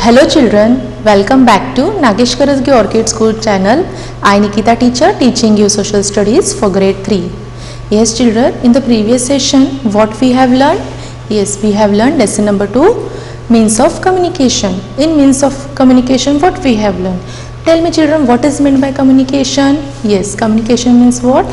Hello children, welcome back to Nagesh Karasgi Orchid School channel. I Nikita teacher teaching you social studies for grade 3. Yes children, in the previous session what we have learned? Yes, we have learned lesson number 2, means of communication. In means of communication what we have learned? Tell me children, what is meant by communication? Yes, communication means what?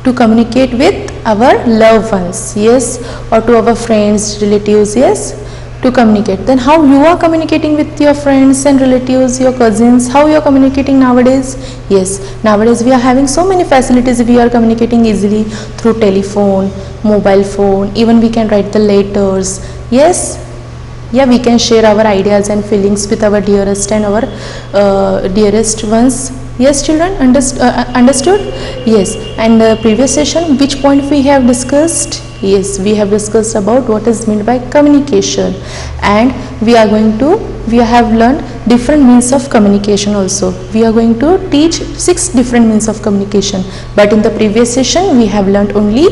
To communicate with our loved ones, yes, or to our friends, relatives, yes, to communicate. Then how you are communicating with your friends and relatives, your cousins, how you are communicating nowadays? Yes, nowadays we are having so many facilities, we are communicating easily through telephone, mobile phone, even we can write the letters, yes. Yeah, we can share our ideas and feelings with our dearest and our dearest ones. Yes children, understood? Yes, and the previous session which point we have discussed? Yes, we have discussed about what is meant by communication, and we have learned different means of communication also. We are going to teach 6 different means of communication, but in the previous session we have learned only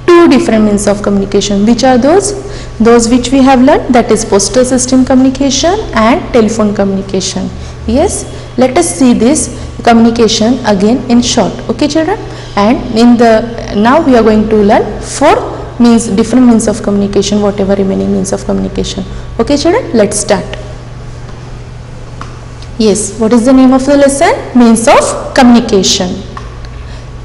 2 different means of communication. Which are those? Those which we have learned, that is postal system communication and telephone communication. Yes, let us see this communication again in short. Okay children, and now we are going to learn 4 different means of communication, whatever remaining means of communication. Okay children, let's start. Yes, what is the name of the lesson? Means of communication.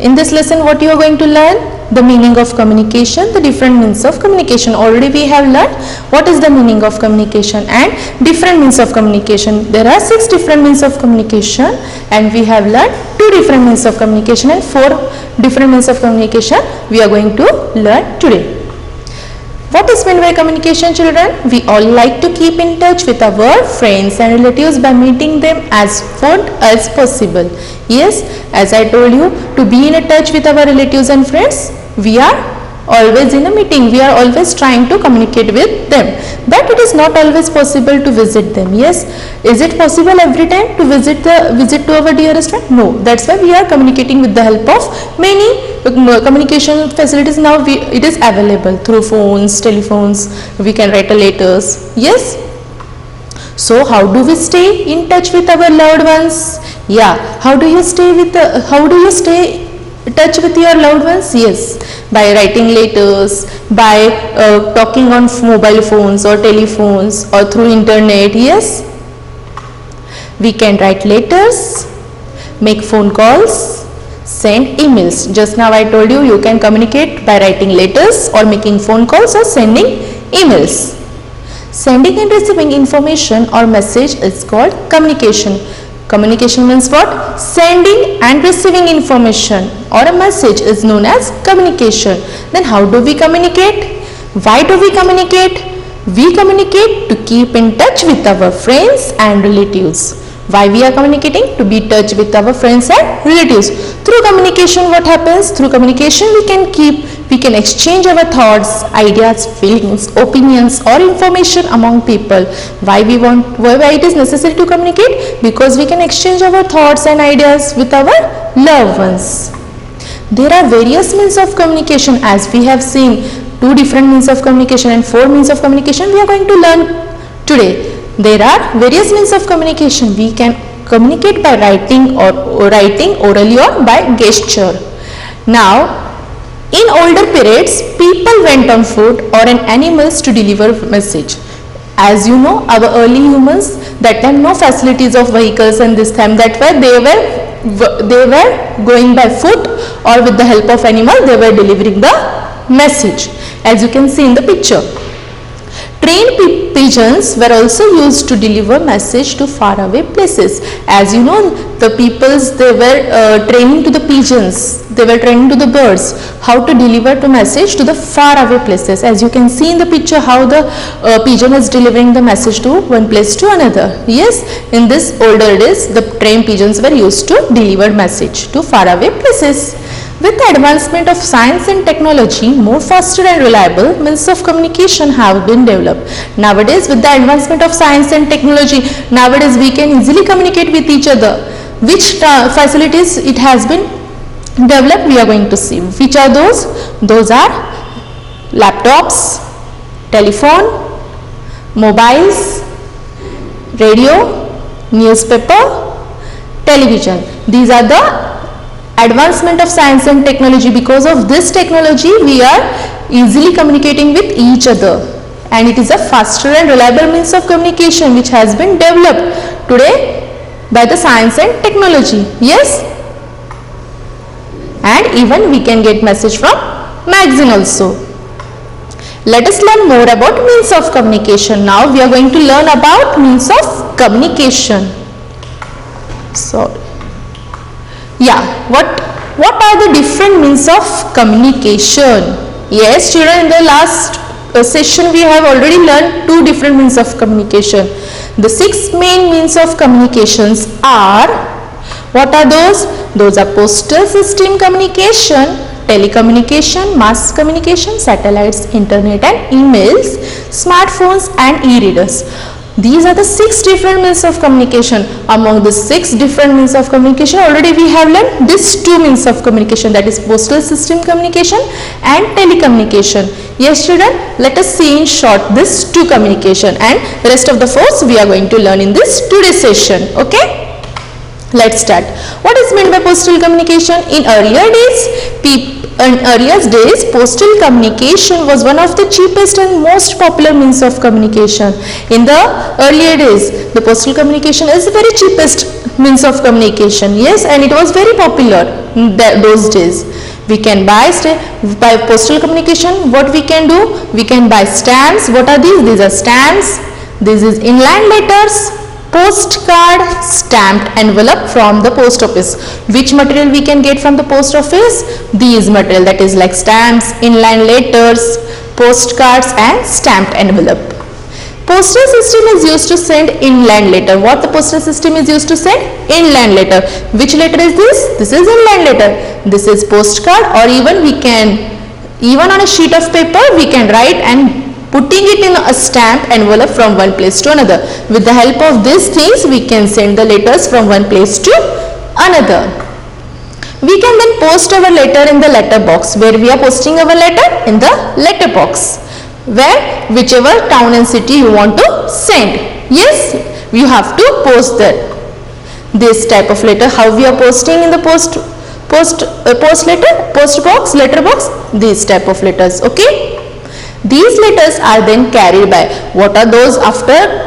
In this lesson what you are going to learn? The meaning of communication, the different means of communication. Already we have learned what is the meaning of communication and different means of communication. There are 6 different means of communication, and we have learned 2 different means of communication and 4 different means of communication we are going to learn today. What is meant by communication children? We all like to keep in touch with our friends and relatives by meeting them as often as possible. Yes, as I told you, to be in a touch with our relatives and friends, we are always in a meeting, we are always trying to communicate with them, but it is not always possible to visit them. Yes, is it possible every time to visit to our dearest friend? No, that's why we are communicating with the help of many communication facilities. Now it is available through phones, telephones, we can write letters. Yes, so how do we stay in touch with our loved ones? Yeah, how do you stay in touch with your loved ones? Yes, by writing letters, by talking on mobile phones or telephones or through internet. Yes, we can write letters, make phone calls, send emails. Just now I told you, you can communicate by writing letters or making phone calls or sending emails. Sending and receiving information or message is called communication. Communication means what? Sending and receiving information or a message is known as communication. Then how do we communicate? Why do we communicate? We communicate to keep in touch with our friends and relatives. Why we are communicating? To be in touch with our friends and relatives. Through communication what happens? Through communication we can exchange our thoughts, ideas, feelings, opinions or information among people. Why it is necessary to communicate? Because we can exchange our thoughts and ideas with our loved ones. There are various means of communication, as we have seen 2 different means of communication and 4 means of communication we are going to learn today. There are various means of communication. We can communicate by writing orally or by gesture. Now, in older periods, people went on foot or in animals to deliver message. As you know, our early humans, that time no facilities of vehicles, and this time that way they were going by foot or with the help of animal, they were delivering the message, as you can see in the picture. Trained pigeons were also used to deliver message to faraway places. As you know, the peoples, they were training to the pigeons, they were training to the birds how to deliver the message to the faraway places. As you can see in the picture how the pigeon is delivering the message to one place to another. Yes, in this older days, the trained pigeons were used to deliver message to faraway places. With the advancement of science and technology, more faster and reliable means of communication have been developed. Nowadays, with the advancement of science and technology, nowadays we can easily communicate with each other. Which facilities it has been developed, we are going to see. Which are those? Those are laptops, telephone, mobiles, radio, newspaper, television. These are the advancement of science and technology. Because of this technology we are easily communicating with each other, and it is a faster and reliable means of communication which has been developed today by the science and technology. Yes, and even we can get message from magazine also. Let us learn more about means of communication. Now we are going to learn about means of communication. So yeah, what are the different means of communication? Yes children, in the last session we have already learned 2 different means of communication. The 6 main means of communications are, what are those? Those are postal system communication, telecommunication, mass communication, satellites, internet and emails, smartphones and e-readers. These are the 6 different means of communication. Among the 6 different means of communication, already we have learned these 2 means of communication, that is postal system communication and telecommunication. Yes children, let us see in short this 2 communication, and rest of the 4 we are going to learn in this today's session. Okay? Let's start. What is meant by postal communication? In earlier days, postal communication was one of the cheapest and most popular means of communication. In the earlier days, the postal communication is the very cheapest means of communication. Yes, and it was very popular in those days. We can buy postal communication. What we can do? We can buy stamps. What are these? These are stamps. This is inland letters, postcard, stamped envelope from the post office. Which material we can get from the post office? These material, that is like stamps, inland letters, postcards and stamped envelope. Postal system is used to send inland letter. What the postal system is used to send? Inland letter. Which letter is this? This is inland letter. This is postcard, or even we can, even on a sheet of paper we can write and putting it in a stamp envelope from one place to another. With the help of these things we can send the letters from one place to another. We can then post our letter in the letter box. Where we are posting our letter? In the letter box, where whichever town and city you want to send. Yes, you have to post that. This type of letter, how we are posting in the post letter box, these type of letters. Okay, these letters are then carried by, what are those? After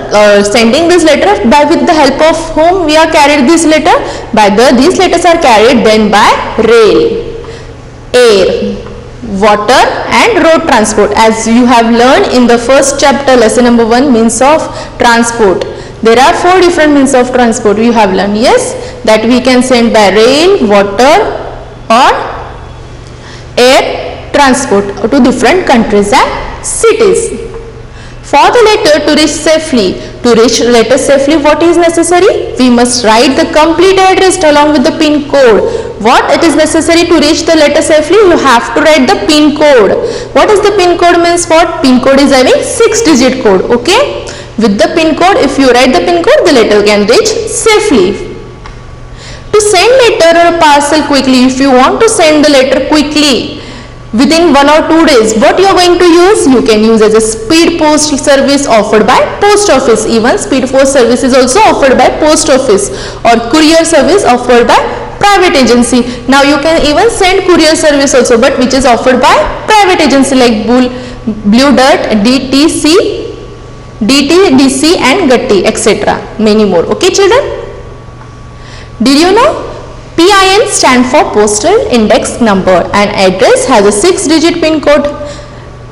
sending this letter, by with the help of whom we are carried this letter? These letters are carried then by rail, air, water and road transport. As you have learned in the first chapter, lesson number 1, means of transport. There are 4 different means of transport you have learned. Yes, that we can send by rail, water or air transport to different countries and cities. For the letter to reach safely, what is necessary? We must write the complete address along with the pin code. What it is necessary to reach the letter safely? You have to write the pin code. What is the pin code means? What? Pin code is having 6-digit code. Okay, with the pin code, if you write the pin code, the letter can reach safely. To send letter or parcel quickly, if you want to send the letter quickly within 1 or 2 days, what you are going to use? You can use as a speed post service offered by post office. Even speed post service is also offered by post office, or courier service offered by private agency. Now you can even send courier service also, but which is offered by private agency like Blue Dart, DTDC and Gatti, etc. Many more. Okay children? Did you know? PIN stand for Postal Index Number. An address has a 6-digit pin code.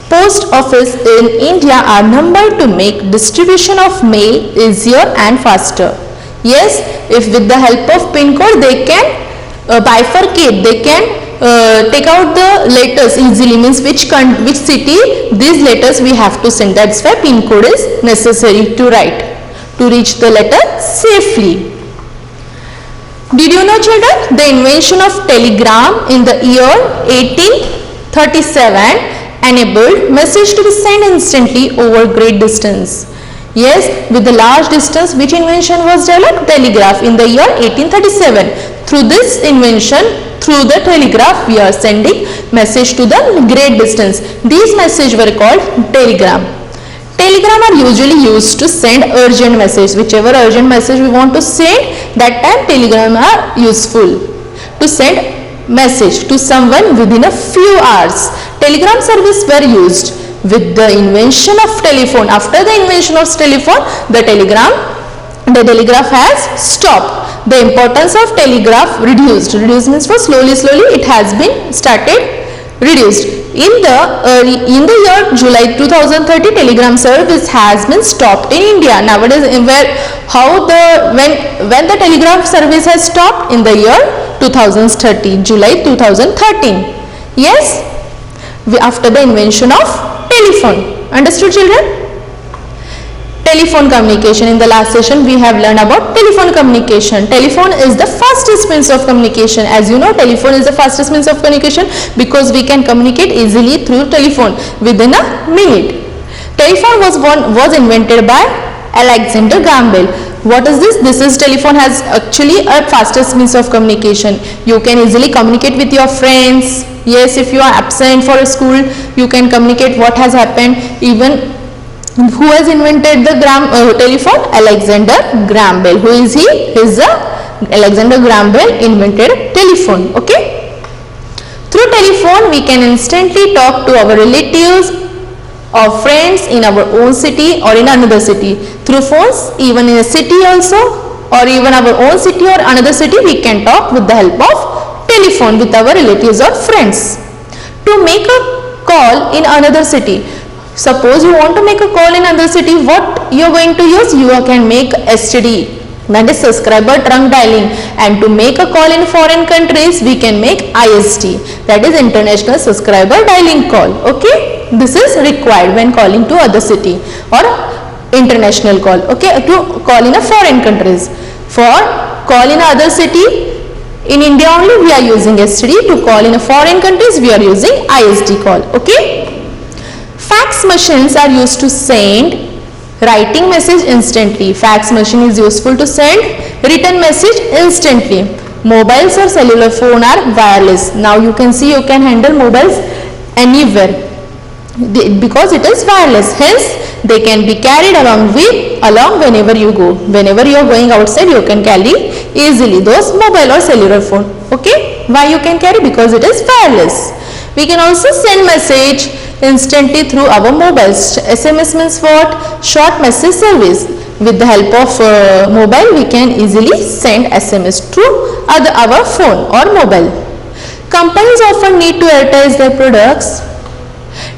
Post office in India are numbered to make distribution of mail easier and faster. Yes, if with the help of pin code they can bifurcate, they can take out the letters easily, means which city these letters we have to send. That's why pin code is necessary to write to reach the letter safely. Did you know children, the invention of telegram in the year 1837 enabled message to be sent instantly over great distance. Yes, with the large distance, which invention was developed? Telegraph in the year 1837. Through this invention, through the telegraph, we are sending message to the great distance. These messages were called telegram. Telegram are usually used to send urgent message. Whichever urgent message we want to send, that time telegram are useful to send message to someone within a few hours. Telegram service were used with the invention of telephone. After the invention of telephone, the telegraph has stopped. The importance of telegraph reduced. Reduced means for slowly it has been started reduced. In the year July 2030, telegram service has been stopped in India. Nowadays, when the telegraph service has stopped? In the year 2030, July 2013. Yes, after the invention of telephone. Understood, children? Telephone communication. In the last session we have learned about telephone communication. Telephone is the fastest means of communication. As you know, telephone is the fastest means of communication because we can communicate easily through telephone within a minute. Telephone was invented by Alexander Graham Bell. What is this? This is telephone has actually a fastest means of communication. You can easily communicate with your friends. Yes, if you are absent for a school, you can communicate what has happened. Even who has invented the telephone? Alexander Graham Bell. Who is he? Alexander Graham Bell invented telephone. Okay. Through telephone we can instantly talk to our relatives or friends in our own city or in another city. Through phones, even in a city also, or even our own city or another city, we can talk with the help of telephone with our relatives or friends. To make a call in another city, suppose you want to make a call in another city, what you are going to use? You can make STD, that is subscriber trunk dialing, and to make a call in foreign countries we can make ISD, that is international subscriber dialing call. Okay, this is required when calling to other city or international call. Okay, to call in a foreign countries. For call in other city, in India only we are using STD. To call in a foreign countries we are using ISD call. Okay. Fax machines are used to send writing message instantly. Fax machine is useful to send written message instantly. Mobiles or cellular phone are wireless. Now you can see you can handle mobiles anywhere because it is wireless. Hence they can be carried along whenever you go. Whenever you are going outside, you can carry easily those mobile or cellular phone. Okay. Why you can carry? Because it is wireless. We can also send message instantly through our mobiles. SMS means what? Short message service. With the help of mobile, we can easily send SMS through our phone or mobile. Companies often need to advertise their products.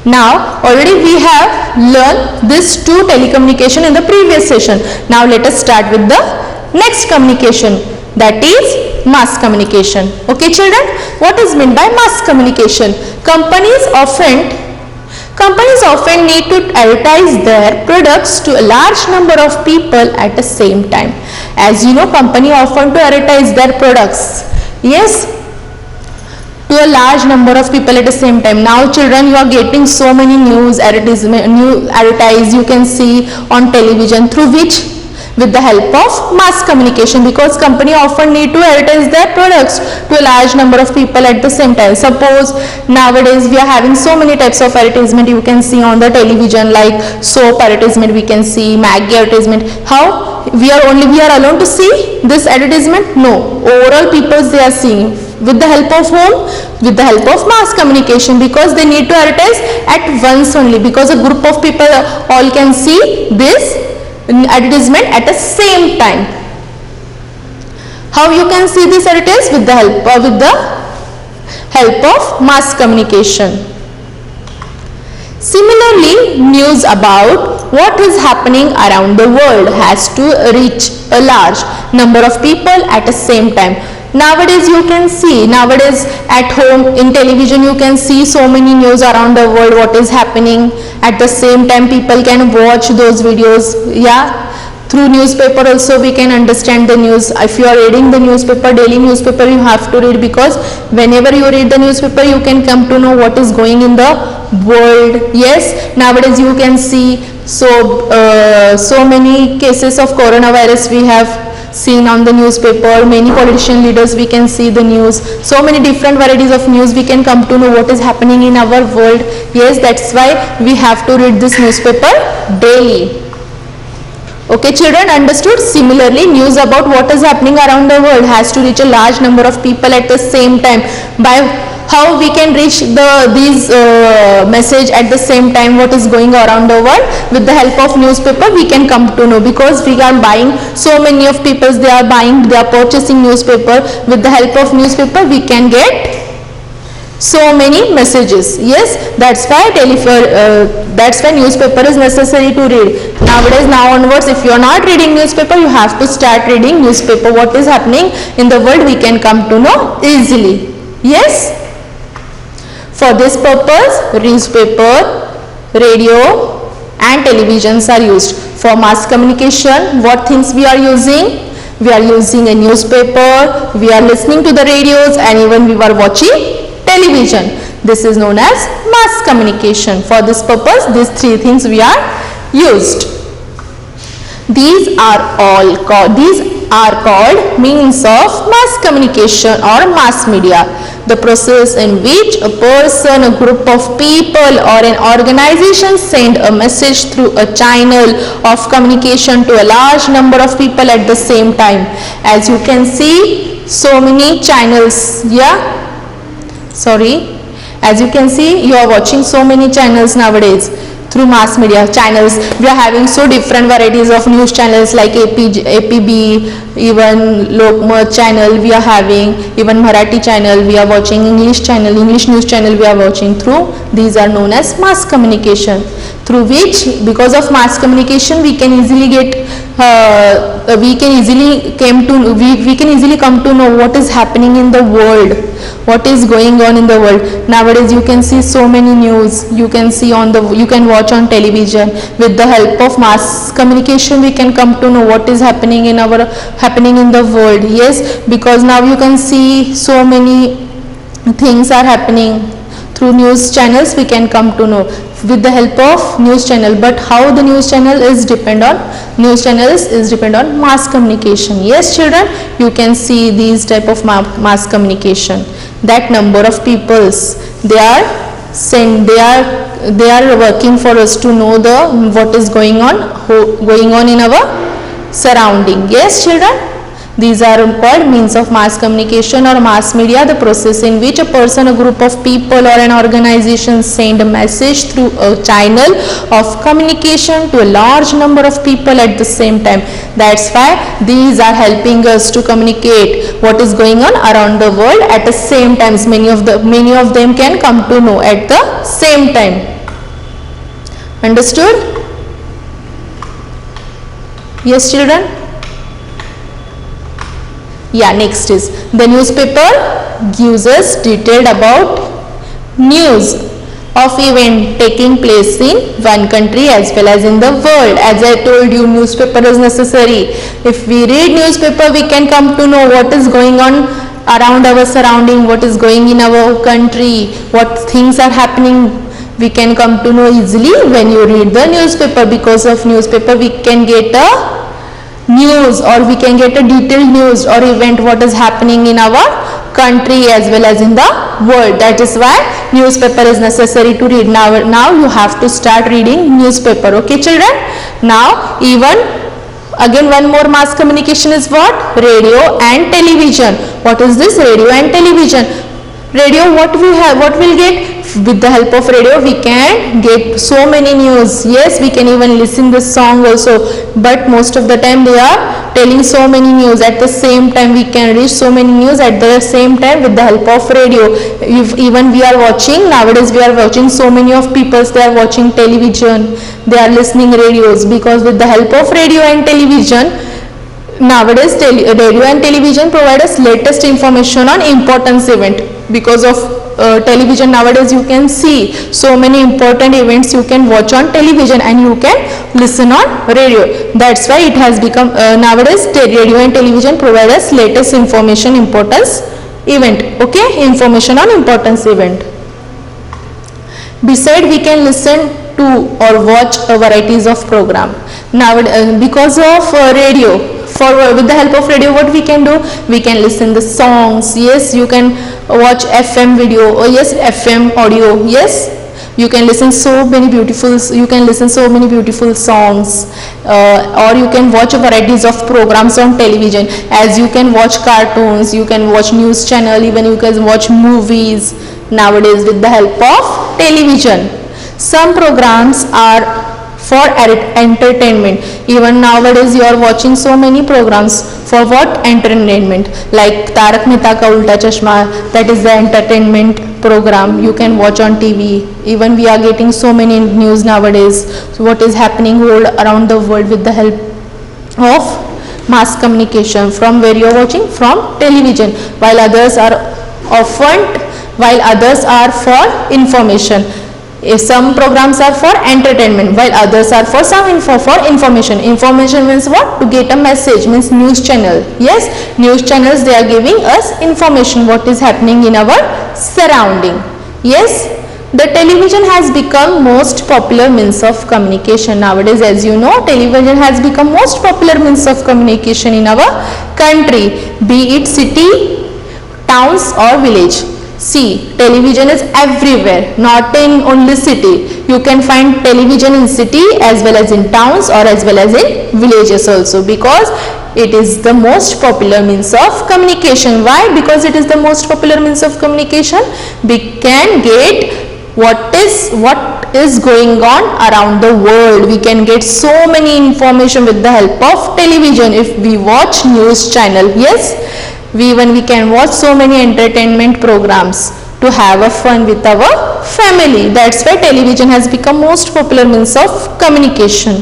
Now already we have learned this two telecommunication in the previous session. Now let us start with the next communication, that is mass communication. Okay children, what is meant by mass communication? Companies often need to advertise their products to a large number of people at the same time. As you know, company often to advertise their products. Yes, to a large number of people at the same time. Now children, you are getting so many news advertise you can see on television, through which? With the help of mass communication, because company often need to advertise their products to a large number of people at the same time. Suppose nowadays we are having so many types of advertisement you can see on the television, like soap advertisement we can see, Maggi advertisement. How? We are alone to see this advertisement? No, overall people they are seeing. With the help of whom? With the help of mass communication, because they need to advertise at once only, because a group of people all can see this advertisement at the same time. How you can see this advertisement? With the help of mass communication. Similarly, news about what is happening around the world has to reach a large number of people at the same time. Nowadays you can see, at home in television you can see so many news around the world, what is happening. At the same time people can watch those videos. Yeah, through newspaper also we can understand the news. If you are reading the newspaper, daily newspaper, you have to read, because whenever you read the newspaper you can come to know what is going in the world. Yes, nowadays you can see so many cases of coronavirus we have seen on the newspaper. Many politician leaders we can see the news. So many different varieties of news we can come to know what is happening in our world. Yes, that's why we have to read this newspaper daily. Okay children, understood? Similarly, news about what is happening around the world has to reach a large number of people at the same time. By how we can reach these message at the same time what is going around the world? With the help of newspaper we can come to know, because we are buying, so many of people they are purchasing newspaper. With the help of newspaper we can get so many messages. Yes, that's why newspaper is necessary to read. Nowadays, now onwards, if you are not reading newspaper, you have to start reading newspaper. What is happening in the world we can come to know easily. Yes, for this purpose newspaper, radio and televisions are used. For mass communication, what things we are using? We are using a newspaper, we are listening to the radios, and even we are watching television. This is known as mass communication. For this purpose, these three things we are used. These are called means of mass communication or mass media. The process in which a person, a group of people or an organization send a message through a channel of communication to a large number of people at the same time. As you can see, so many channels. As you can see, you are watching so many channels nowadays through mass media channels. We are having so different varieties of news channels like APB, even Lokmat channel we are having, even Marathi channel we are watching, English channel, English news channel we are watching through. These are known as mass communication, through which, because of mass communication, we can easily come to know what is happening in the world, what is going on in the world. Nowadays you can see so many news, you can watch on television. With the help of mass communication we can come to know what is happening in the world. Yes, because now you can see so many things are happening through news channels. We can come to know with the help of news channel. But how the news channel is depend on mass communication. Yes children, you can see these type of mass communication. That number of peoples they are working for us to know what is going on in our surrounding. Yes children, these are called means of mass communication or mass media, the process in which a person, a group of people or an organization send a message through a channel of communication to a large number of people at the same time. That's why these are helping us to communicate what is going on around the world at the same time. Many of them can come to know at the same time. Understood? Yes children? Next is the newspaper gives us detailed about news of event taking place in one country as well as in the world. As I told you, newspaper is necessary. If we read newspaper, we can come to know what is going on around our surrounding, what is going in our country, what things are happening. We can come to know easily when you read the newspaper. Because of newspaper we can get a news, or we can get a detailed news or event what is happening in our country as well as in the world. That is why newspaper is necessary to read. Now you have to start reading newspaper. Okay children? Now again one more mass communication is what? Radio and television. What is this? Radio and television. Radio, what we'll get? With the help of radio we can get so many news. Yes, we can even listen this song also, but most of the time they are telling so many news at the same time. We can reach so many news at the same time with the help of radio. Even we are watching, nowadays we are watching, so many of people they are watching television, they are listening radios, because with the help of radio and television, nowadays radio and television provide us latest information on importance event. Because of television, nowadays you can see so many important events you can watch on television and you can listen on radio. That's why it has become nowadays radio and television provide us latest information importance event. Okay, information on importance event. Besides, we can listen to or watch a varieties of program. Now because of radio, with the help of radio, what we can do? We can listen the songs. Yes, you can watch FM video, or yes, FM audio. Yes, you can listen so many beautiful songs, or you can watch varieties of programs on television, as you can watch cartoons, you can watch news channel, even you can watch movies nowadays with the help of television. Some programs are for entertainment. Even nowadays you are watching so many programs for what? Entertainment, like Tarak Mehta Ka Ulta Chashma, that is the entertainment program you can watch on TV. Even we are getting so many news nowadays, so what is happening all around the world with the help of mass communication. From where you are watching? From television. While others are for information. Some programs are for entertainment, while others are for information. Information means what? To get a message, means news channel. Yes, news channels, they are giving us information what is happening in our surrounding. Yes, the television has become most popular means of communication nowadays. As you know, television has become most popular means of communication in our country, be it city, towns or village. See, television is everywhere, not in only city. You can find television in city as well as in towns, or as well as in villages also, because it is the most popular means of communication. Why? Because it is the most popular means of communication. We can get what is going on around the world. We can get so many information with the help of television if we watch news channel. Yes, we can watch so many entertainment programs to have a fun with our family. That's why television has become most popular means of communication.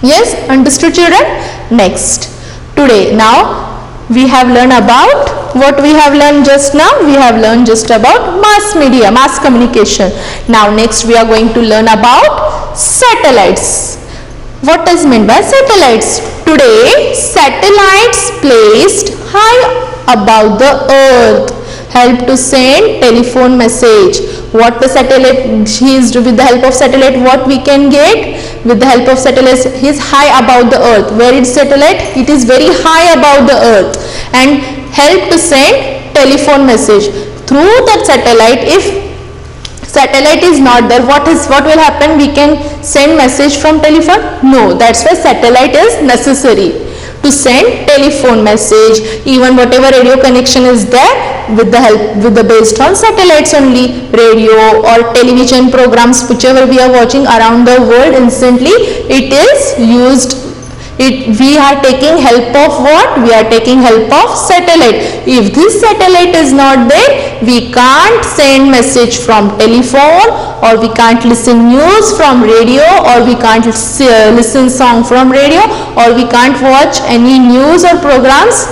Yes, understood children? Next, today, now we have learned about what we have learned just now. We have learned just about mass media, mass communication. Now next we are going to learn about satellites. What is meant by satellites? Today, satellites placed high above the earth help to send telephone message. What the satellite is, with the help of satellite, what we can get? With the help of satellite, is high above the earth. Where is satellite? It is very high above the earth and help to send telephone message. Through that satellite, if satellite is not there, what will happen? We can send message from telephone? No, that's why satellite is necessary to send telephone message. Even whatever radio connection is there, based on satellites only. Radio or television programs, whichever we are watching around the world instantly, it is used. We are taking help of what? We are taking help of satellite. If this satellite is not there, we can't send message from telephone, or we can't listen news from radio, or we can't listen song from radio, or we can't watch any news or programs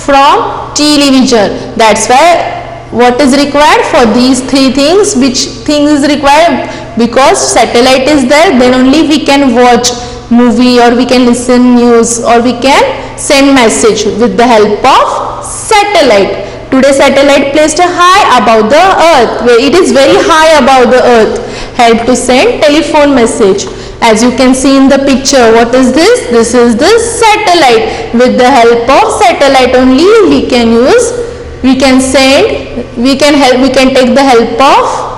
from television. That's why what is required for these three things? Which thing is required? Because satellite is there, then only we can watch movie, or we can listen news, or we can send message with the help of satellite. Today satellite placed high above the earth, where it is very high above the earth, help to send telephone message. As you can see in the picture, what is this? This is the satellite. With the help of satellite only we can take the help of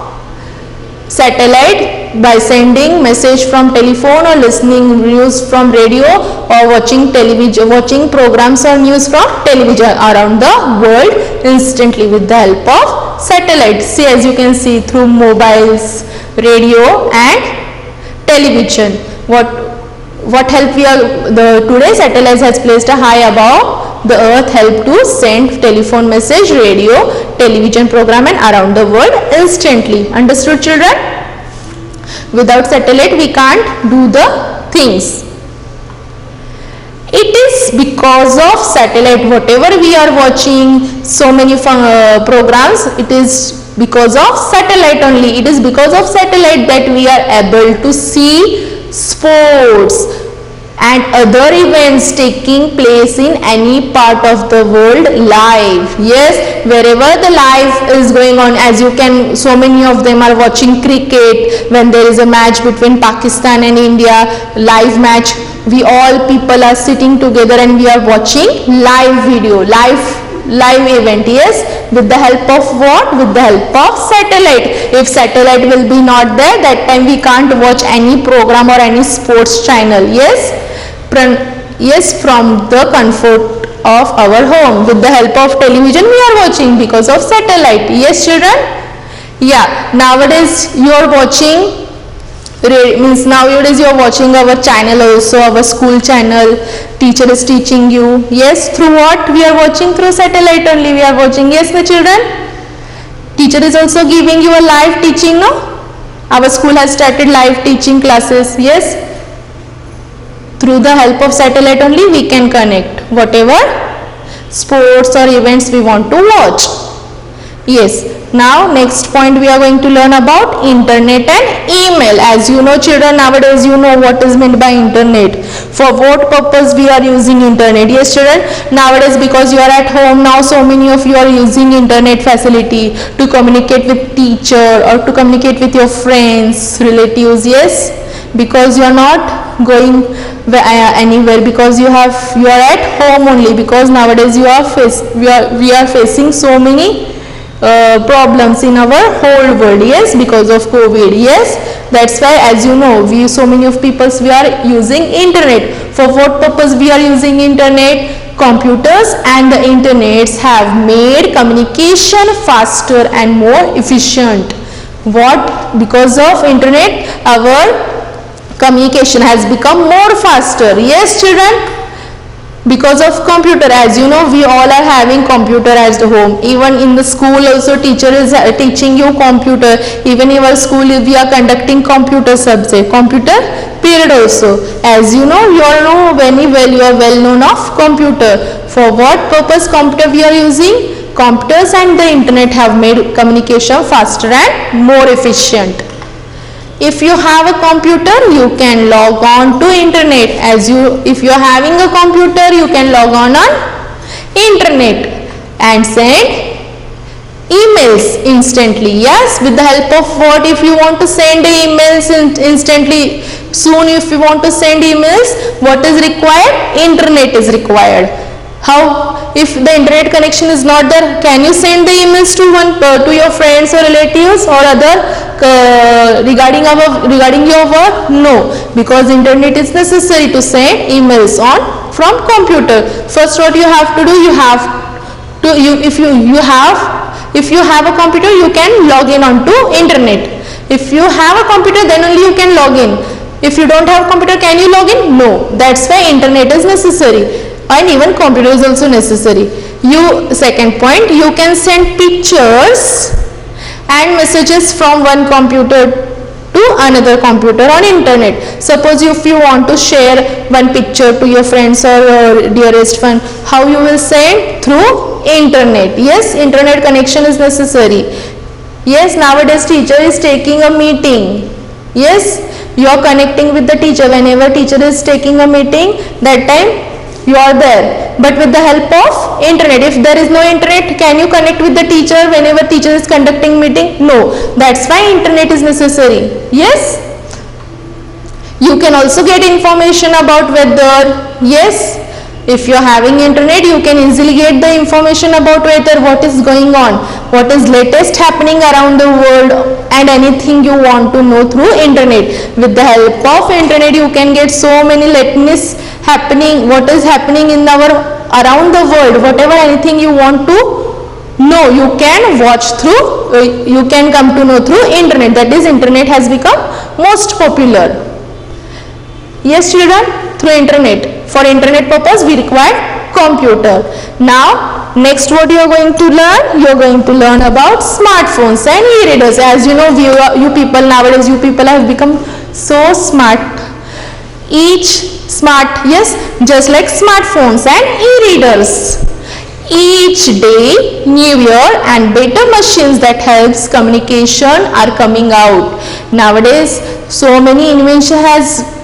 satellite by sending message from telephone, or listening news from radio, or watching television, watching programs or news from television around the world instantly with the help of satellite. See, as you can see, through mobiles, radio and television. What help today satellite has placed a high above the earth, help to send telephone message, radio, television program and around the world instantly. Understood children? Without satellite we can't do the things. It is because of satellite, whatever we are watching, so many programs, it is because of satellite only. It is because of satellite that we are able to see sports and other events taking place in any part of the world live. Yes, wherever the live is going on, as you can, so many of them are watching cricket. When there is a match between Pakistan and India, live match We all people are sitting together and we are watching live video, live event. Yes, with the help of what? With the help of satellite. If satellite will be not there, that time we can't watch any program or any sports channel. Yes, yes, from the comfort of our home. With the help of television we are watching because of satellite. Yes children? Yeah, nowadays you are watching, means nowadays you are watching our channel also, our school channel. Teacher is teaching you. Yes, through what? We are watching through satellite only we are watching. Yes the children? Teacher is also giving you a live teaching, no? Our school has started live teaching classes. Yes, through the help of satellite only we can connect whatever sports or events we want to watch. Yes, now next point we are going to learn about internet and email. As you know children, nowadays you know what is meant by internet. For what purpose we are using internet? Yes children, nowadays because you are at home now, so many of you are using internet facility to communicate with teacher or to communicate with your friends, relatives. Yes, because you are not going anywhere, because you are at home only, because nowadays we are facing so many problems in our whole world. Yes, because of COVID. Yes, that's why, as you know, so many of people we are using internet. For what purpose we are using internet? Computers and the internets have made communication faster and more efficient. What? Because of internet our communication has become more faster. Yes children, because of computer. As you know, we all are having computer at home. Even in the school also teacher is teaching you computer. Even in our school we are conducting computer subject, computer period also. As you know, you all know very well, you are well known of computer. For what purpose computer we are using? Computers and the internet have made communication faster and more efficient. If you have a computer, you can log on to internet. If you are having a computer, you can log on internet and send emails instantly. Yes, with the help of what? If you want to send emails instantly, soon if you want to send emails, what is required? Internet is required. How? If the internet connection is not there, can you send the emails to your friends or relatives or other regarding your work? No, because internet is necessary to send emails from computer. First what you have to do, if you have a computer, you can log in onto internet. If you have a computer, then only you can log in. If you don't have a computer, can you log in? No. That's why internet is necessary. And even computer is also necessary. Second point, you can send pictures and messages from one computer to another computer on internet. Suppose if you want to share one picture to your friends or your dearest one, how you will send? Through internet. Yes, internet connection is necessary. Yes, nowadays teacher is taking a meeting. Yes, you are connecting with the teacher. Whenever teacher is taking a meeting, that time you are there. But with the help of internet, if there is no internet, can you connect with the teacher whenever teacher is conducting meeting? No. That's why internet is necessary. Yes, you can also get information about weather. Yes, if you are having internet, you can easily get the information about weather, what is going on, what is latest happening around the world, and anything you want to know through internet. With the help of internet, you can get so many latest happening, what is happening in around the world, whatever anything you want to know, you can watch through, you can come to know through internet. That is, internet has become most popular. Yes children, through internet. For internet purpose we require computer. Now next what you are going to learn? You are going to learn about smartphones and e-readers. As you know, you people nowadays, you people have become so smart. Yes, just like smartphones and e-readers. Each day newer and better machines that helps communication are coming out. Nowadays so many invention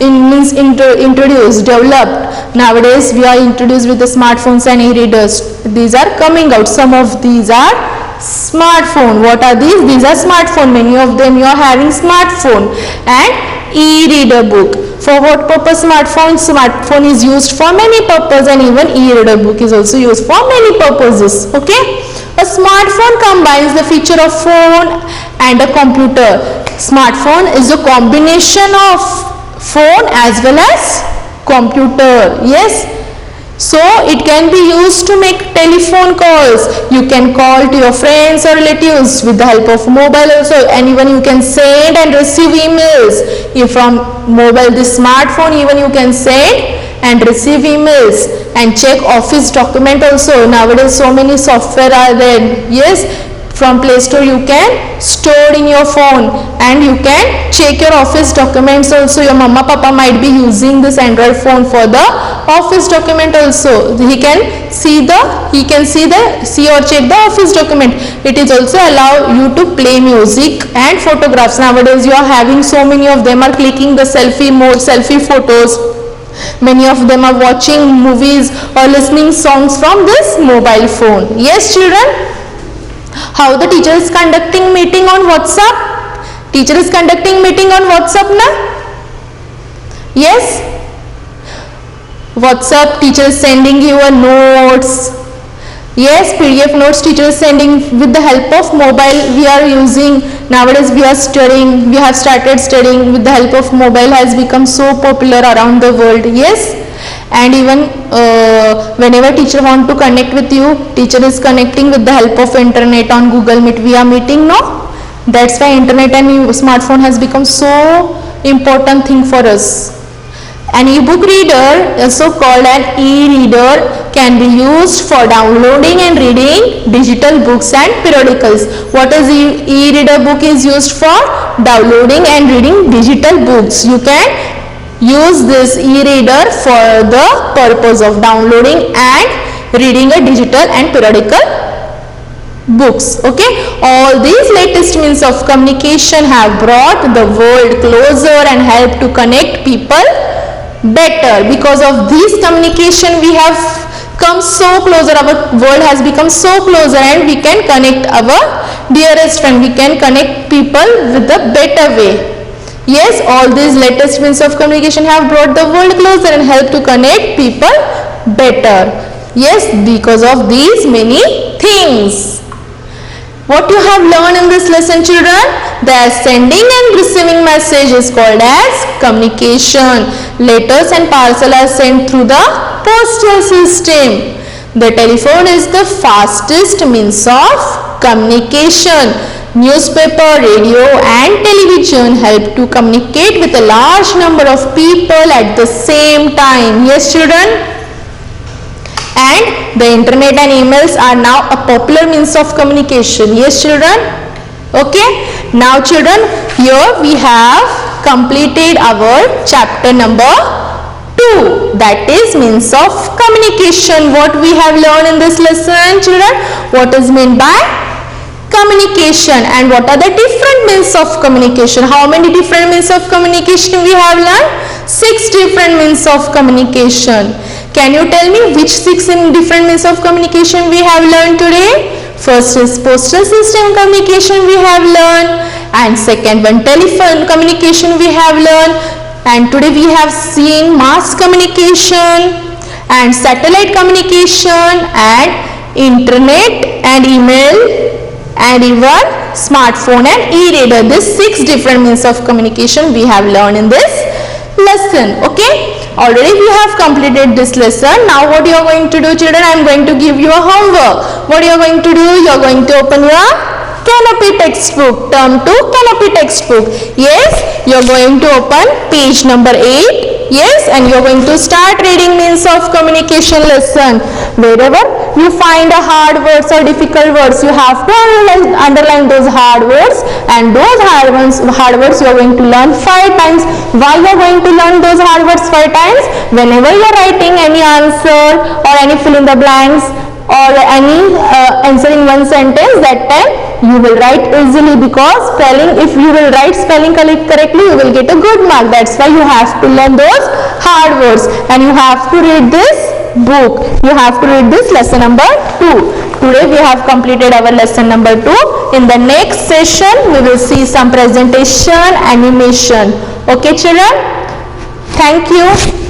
introduced, developed. Nowadays we are introduced with the smartphones and e-readers. These are coming out. Some of these are smartphone. What are these? These are smartphone. Many of them you are having smartphone and e-reader book. For what purpose smartphone? Smartphone is used for many purposes, and even e-reader book is also used for many purposes. Okay. A smartphone combines the feature of phone and a computer. Smartphone is a combination of phone as well as computer. Yes. So it can be used to make telephone calls. You can call to your friends or relatives with the help of mobile also, and even you can send and receive emails. If from mobile, this smartphone, even you can send and receive emails and check office document also. Nowadays so many software are there. Yes, from Play Store you can store in your phone, and you can check your office documents also. Your mama papa might be using this Android phone for the office document also. He can see or check the office document. It is also allow you to play music and photographs. Nowadays you are having so many of them are clicking the selfie mode, selfie photos. Many of them are watching movies or listening songs from this mobile phone. Yes, children. How the teacher is conducting meeting on WhatsApp? Teacher is conducting meeting on WhatsApp na? Yes. WhatsApp teacher is sending you a notes. Yes, PDF notes teacher is sending with the help of mobile we are using. Nowadays we are studying, we have started studying with the help of mobile, has become so popular around the world. Yes. And even whenever teacher want to connect with you, teacher is connecting with the help of internet on Google Meet via meeting, no? That's why internet and smartphone has become so important thing for us. An e-book reader, also called an e-reader, can be used for downloading and reading digital books and periodicals. What is e-reader book is used for? Downloading and reading digital books. You can use this e-reader for the purpose of downloading and reading a digital and periodical books. Okay, all these latest means of communication have brought the world closer and helped to connect people better. Because of this communication we have come so closer, our world has become so closer, and we can connect our dearest friend, we can connect people with a better way. Yes, all these latest means of communication have brought the world closer and helped to connect people better. Yes, because of these many things. What you have learned in this lesson, children? The sending and receiving message is called as communication. Letters and parcel are sent through the postal system. The telephone is the fastest means of communication. Newspaper, radio and television help to communicate with a large number of people at the same time. Yes, children. And the internet and emails are now a popular means of communication. Yes, children. Okay. Now, children, here we have completed our chapter number 2. That is means of communication. What we have learned in this lesson, children? What is meant by communication, and what are the different means of communication? How many different means of communication we have learned? 6 different means of communication. Can you tell me which 6 different means of communication we have learned today? First is postal system communication we have learned, and second one telephone communication we have learned, and today we have seen mass communication and satellite communication and internet and email and even smartphone and e-reader. These 6 different means of communication we have learned in this lesson. Okay, already we have completed this lesson. Now what you are going to do, children? I am going to give you a homework. What you are going to do? You are going to open your Canopy textbook. Turn to Canopy textbook. Yes, you are going to open page number 8. Yes, and you are going to start reading means of communication lesson. Wherever you find a hard words or difficult words, you have to underline those hard words, and those hard words you are going to learn 5 times. Why you are going to learn those hard words 5 times? Whenever you are writing any answer or any fill in the blanks or any answer in one sentence, that time you will write easily, because spelling, if you will write spelling correctly, you will get a good mark. That's why you have to learn those hard words, and you have to read this book. You have to read this lesson number 2. Today we have completed our lesson number 2. In the next session we will see some presentation, animation. Okay, children? Thank you.